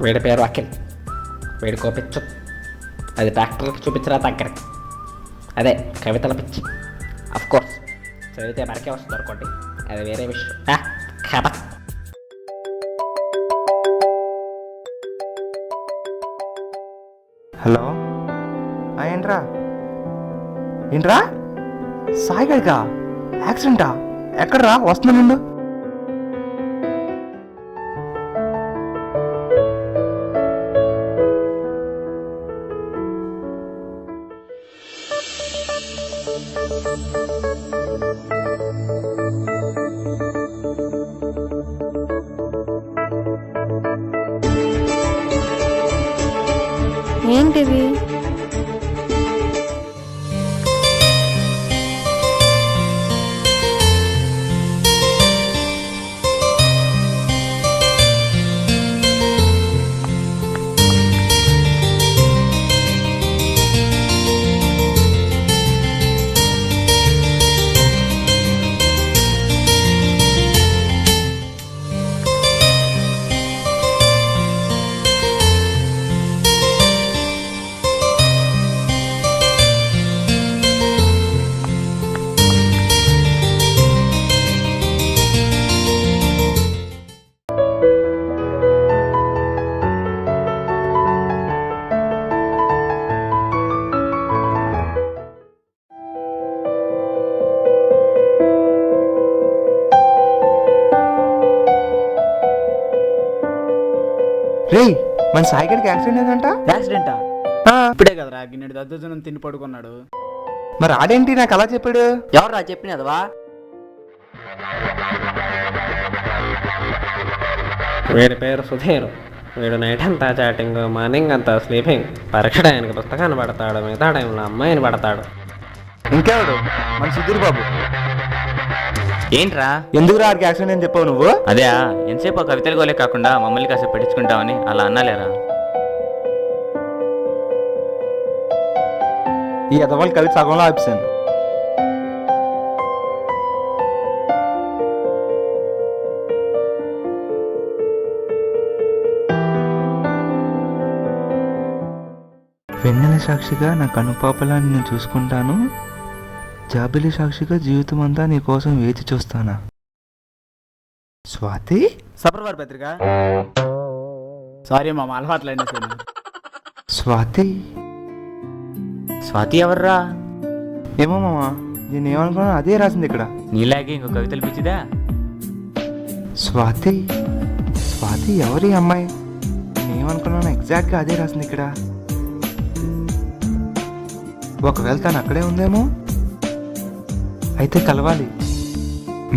వీడి పేరు అఖిల్. వీడి కోపించు, అది డాక్టర్కి చూపించరా దగ్గరికి. అదే కవితల పిచ్చి. కోర్స్ చదివితే మనకే వస్తుంది అనుకోండి, అది వేరే విషయం. హలో, ఏంట్రా ఏంట్రా సాయిగడికా యాక్సిడెంటా? ఎక్కడరా? వస్తున్నా నుండు. ఏంటిది? రే, మన సాయిగడికి యాక్సిడెంట్ అయిందంట. యాక్సిడెంటా? ఇప్పుడే కదరా గిన్నెడు దద్దోజనం తిని పడుకున్నాడు. మరి ఆడేంటి నాకు అలా చెప్పాడు? ఎవర్రా చెప్పినదవా? వీడి పేరు సుధీర్. వీడు నైట్ అంతా చాటింగ్, మార్నింగ్ అంతా స్లీపింగ్. పరీక్ష టైంకి పుస్తకాన్ని పడతాడు, మిగతా టైంలో అమ్మాయిని పడతాడు. ఇంకెవడు? మన సుధీర్ బాబు. ఏంట్రా ఎందుకు రాడికి యాక్సిడెంట్ అని చెప్పావు నువ్వు? అదే ఎంతసేపు ఆ కవితలు గోలే కాకుండా మమ్మల్ని కాసేపు పెట్టించుకుంటామని అలా అన్నాలేరా? ఈ ఎదవాళ్ళు కలిసి సగంలో ఆపిస్తాను. వెన్నెల సాక్షిగా నా కనుపాపలాన్ని నేను చూసుకుంటాను, జాబిలి సాక్షిగా జీవితం అంతా నీ కోసం వేచి చూస్తానా. స్వాతి సపర్వార్ పత్రిక. సారీ మామ, అలవాట్లైనా సరే. స్వాతి స్వాతి ఎవర్రా? ఏమో మామా, నేను ఏమనుకున్నాను అదే రాసింది ఇక్కడ. నీలాగే ఇంకో కవితలు పిచ్చిదా? స్వాతి స్వాతి ఎవరి అమ్మాయి? నేను ఏమనుకున్నాను ఎగ్జాక్ట్గా అదే రాసింది ఇక్కడ. ఒకవేళ తను అక్కడే ఉందేమో, అయితే కలవాలి.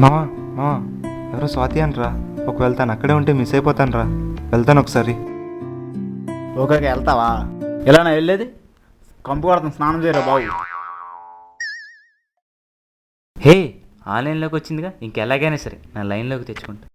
మావా మావా, ఎవరో స్వాతి అనరా. ఒకవేళ తను అక్కడే ఉంటే మిస్ అయిపోతాను రా. వెళ్తాను ఒకసారి. ఓకే వెళ్తావా? ఎలా వెళ్ళేది? కంపు కొడుతుంది, స్నానం చేయరా బాబు. హే, ఆన్లైన్లోకి వచ్చిందిగా, ఇంకెలాగైనా సరే నా లైన్లోకి తెచ్చుకుంటా.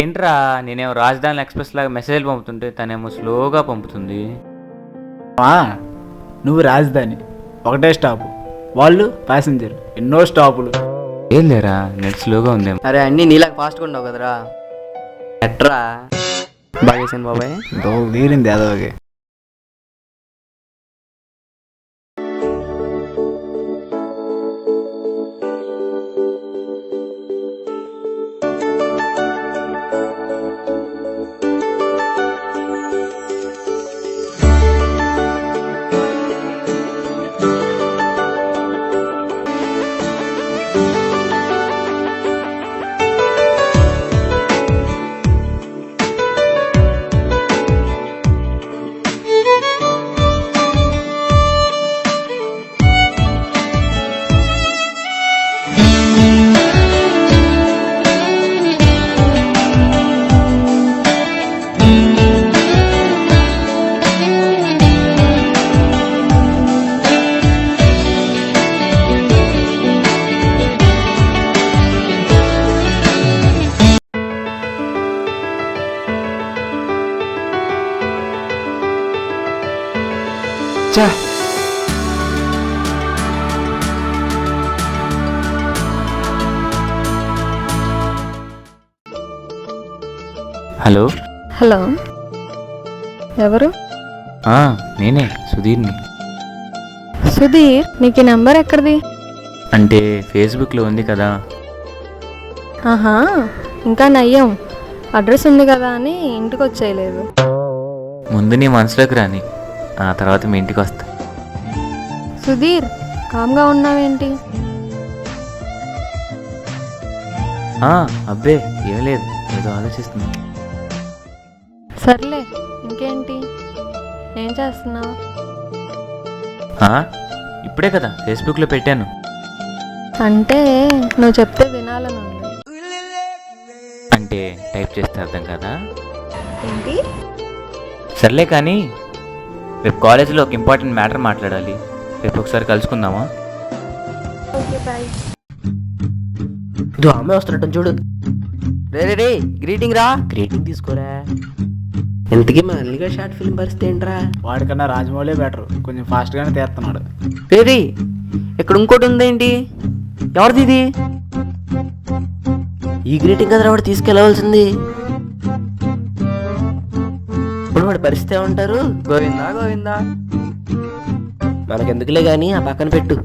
ఏంట్రా, నేనేమో రాజధాని ఎక్స్ప్రెస్ లాగా మెసేజ్లు పంపుతుంటే తనేమో స్లోగా పంపుతుంది. నువ్వు రాజధాని ఒకటే స్టాపు, వాళ్ళు ప్యాసింజర్ ఎన్నో స్టాపులు. ఏం లేరా, నెట్ స్లోగా ఉందేమో. అరే అన్నీ నీలాగా ఫాస్ట్గా ఉండవు కదరా. ఎట్రా బాగా చేశాను బాబాయ్. తీరింది అదోగే. చా హలో. హలో, ఎవరు? నేనే సుధీర్ని. సుధీర్, నీకు ఈ నెంబర్ ఎక్కడిది? అంటే ఫేస్బుక్లో ఉంది కదా. ఆహా, ఇంకా నయ్యం, అడ్రస్ ఉంది కదా అని ఇంటికి వచ్చేయలేదు. ముందు నీ మనసులోకి రాని, ఆ తర్వాత మీ ఇంటికి వస్తా. సుధీర్, కామ్గా ఉన్నావేంటి? అబ్బే ఏం లేదు, ఏదో ఆలోచిస్తున్నా. సర్లే, ఇంకేంటి, ఏం చేస్తున్నావు? ఇప్పుడే కదా ఫేస్బుక్లో పెట్టాను. అంటే నువ్వు చెప్తే వినాలని ఉంది. అంటే టైప్ చేస్తే అర్థం కదా. ఏంటి? సర్లే కానీ రేపు కాలేజీలో ఒక ఇంపార్టెంట్ మ్యాటర్ మాట్లాడాలి. రేపు ఒకసారి కలుసుకుందామా? Okay, bye. ఇదో అమ్మాయి వస్తున్నట్టు చూడు. రే గ్రీటింగ్ రా. గ్రేటింగ్ తీసుకోరా. ఇంతకీ మన అల్లిగా షార్ట్ ఫిల్మ్ పరిస్థితి ఏంట్రా? వాడికన్నా రాజమౌళి బెటర్, కొంచెం ఫాస్ట్గానే తీస్తున్నాడు. రే ఇక్కడ ఇంకోటి ఉందేంటి? ఎవరిది ఇది? ఈ గ్రీటింగ్ కదా వాడు తీసుకెళ్ళవలసింది. ఇప్పుడు వాడి పరిస్థితి ఏమంటారు? గోవిందా గోవిందా. మనకెందుకులే గాని ఆ పక్కన పెట్టు.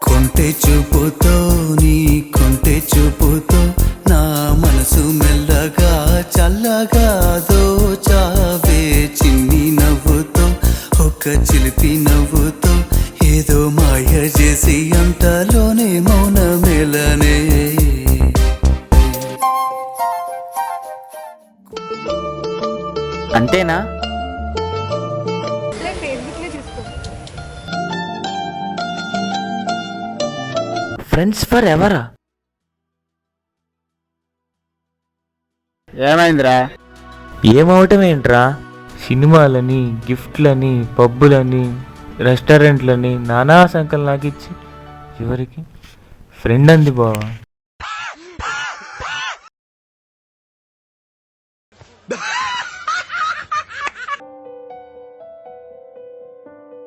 కొంటె చూపుతో నీ కొంటె చూపుతో నా మనసు మెల్లగా చల్లగా దోచావే చిన్ని నవ్వుతో, ఒక చిలిపి నవ్వుతో ఏదో మాయ చేసి అంతలోనే మౌన మేలనే. అంతేనా? ఫ్రెండ్స్ ఫర్ ఎవరా? ఏమైందిరా? ఏమవటం ఏంట్రా? సినిమాలని, గిఫ్ట్లని, పబ్బులని, రెస్టారెంట్లని నానా సంకలు నాకు ఇచ్చి చివరికి ఫ్రెండ్ అంది బావా.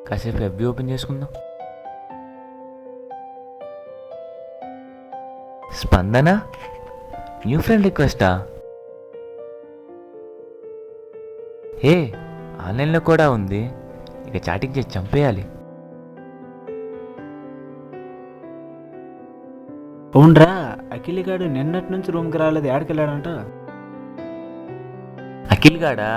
కాసేపు ఎఫ్బి ఓపెన్ చేసుకుందాం. స్పందన న్యూ ఫ్రెండ్ రిక్వెస్టా? హే, ఆన్లైన్లో కూడా ఉంది. ఇక చాటింగ్ చేసి చంపేయాలి. అవునరా, అఖిల్ గాడు నిన్నటి నుంచి రూమ్కి రాలేదు, ఏడకి వెళ్ళాడంట. అఖిల్ గాడా?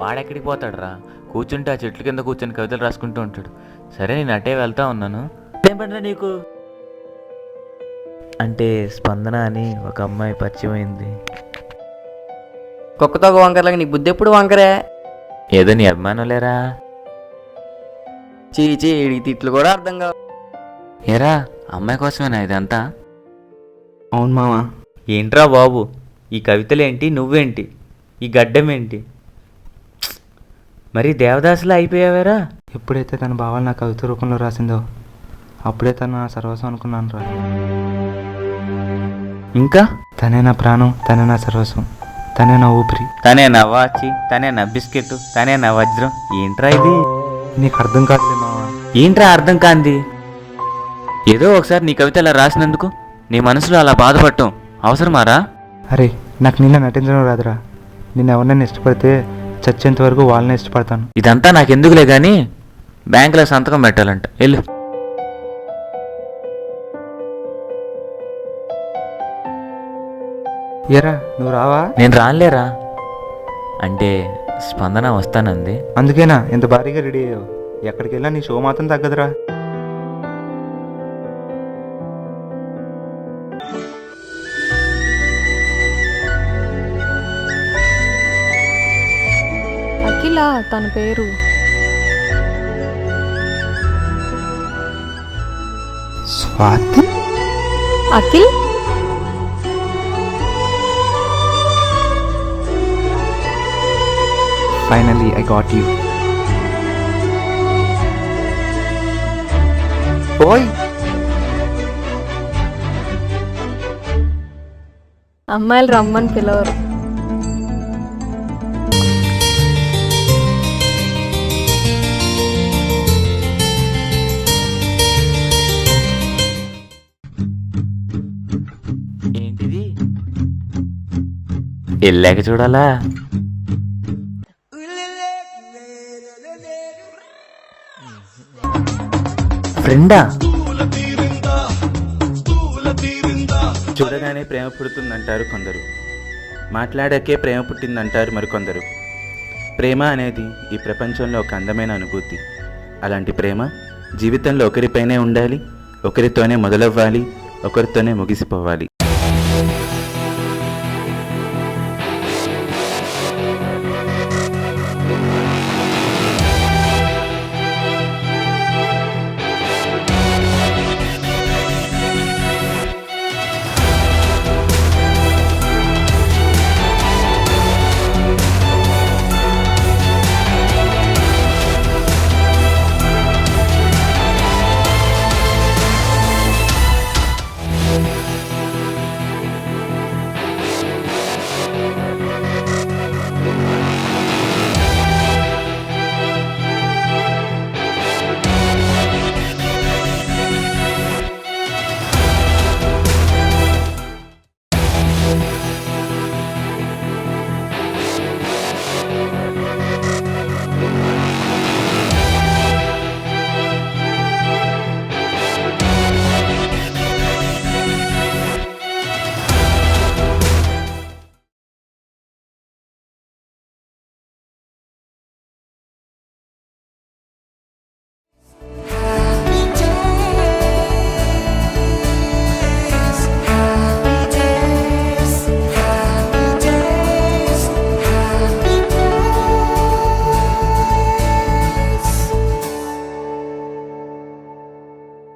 వాడెక్కడికి పోతాడురా? కూర్చుంటే ఆ చెట్ల కింద కూర్చొని కవితలు రాసుకుంటూ ఉంటాడు. సరే నేను అటే వెళ్తా ఉన్నాను. ఏం పడినా నీకు? అంటే స్పందన అని ఒక అమ్మాయి పరిచయం అయింది. కుక్కతో వంకరలాగా నీ బుద్ధి ఎప్పుడు వంకరే? ఏదో నీ అభిమానం లేరా? చీచీ, తిట్లు కూడా అర్థం కావు. ఏరా, అమ్మాయి కోసమేనా ఇదంతా? అవును మావా. ఏంట్రా బాబు, ఈ కవితలేంటి, నువ్వేంటి, ఈ గడ్డం ఏంటి? మరి దేవదాసులా అయిపోయావేరా? ఎప్పుడైతే తన భావాలు నా కవిత రూపంలో రాసిందో అప్పుడే తను నా సర్వస్వం అనుకున్నాను రా. ఇంకా తనే నా ప్రాణం, తనే నా సర్వస్వం, తనే నా ఊపిరి. తనే నా వాచి, తనే నా బిస్కెట్, తనే నా వజ్రం. ఏంట్రా ఇది? నీకు అర్థం కాదులే మావా. ఏంట్రా అర్థం కాంది? ఏదో ఒకసారి నీ కవిత అలా రాసినందుకు నీ మనసులో అలా బాధపడటం అవసరమారా? అరే, నాకు నిన్న నటించడం రాదురా. నేను ఎవరినైనా ఇష్టపడితే చచ్చేంత వరకు వాళ్ళనే ఇష్టపడతాను. ఇదంతా నాకెందుకులే కానీ బ్యాంకులో సంతకం పెట్టాలంట, వెళ్ళు. ఏరా, నువ్వు రావా? నేను రానులేరా. అంటే స్పందన వస్తానంది. అందుకేనా ఇంత భారీగా రెడీ అయ్యావు? ఎక్కడికి వెళ్ళా నీ షో మాత్రం తగ్గదురా. అఖిల తన పేరు. Swathi? Akhil? Finally I got you. ఓయ్, అమ్మాయిలు రమ్మని పిలవరు. వెళ్ళాక చూడాలా? ఫ్రెండా? చూడగానే ప్రేమ పుడుతుందంటారు కొందరు, మాట్లాడాకే ప్రేమ పుట్టిందంటారు మరికొందరు. ప్రేమ అనేది ఈ ప్రపంచంలో ఒక అందమైన అనుభూతి. అలాంటి ప్రేమ జీవితంలో ఒకరిపైనే ఉండాలి, ఒకరితోనే మొదలవ్వాలి, ఒకరితోనే ముగిసిపోవాలి.